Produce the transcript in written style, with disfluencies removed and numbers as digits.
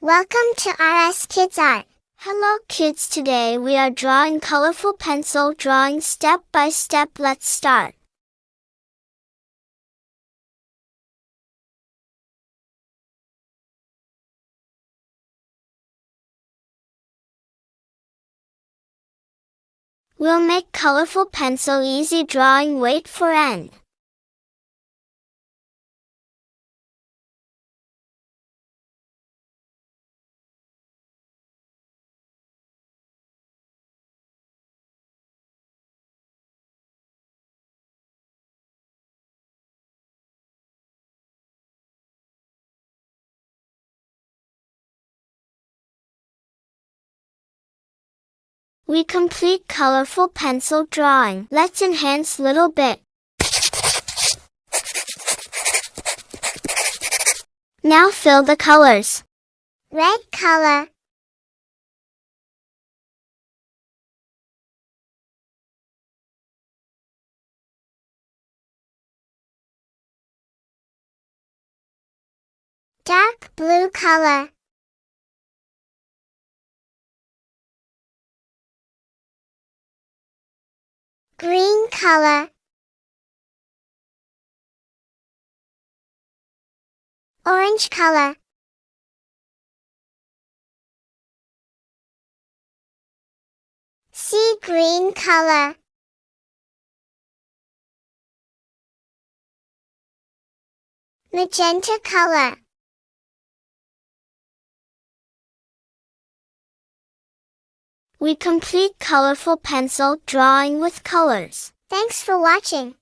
Welcome to RS Kids Art. Hello kids, today we are drawing colorful pencil drawing step by step. Let's start. We'll make colorful pencil easy drawing. Wait for end. We complete colorful pencil drawing. Let's enhance little bit. Now fill the colors. Red color, dark blue color, green color, orange color, sea green color, magenta color. We complete colorful pencil drawing with colors. Thanks for watching.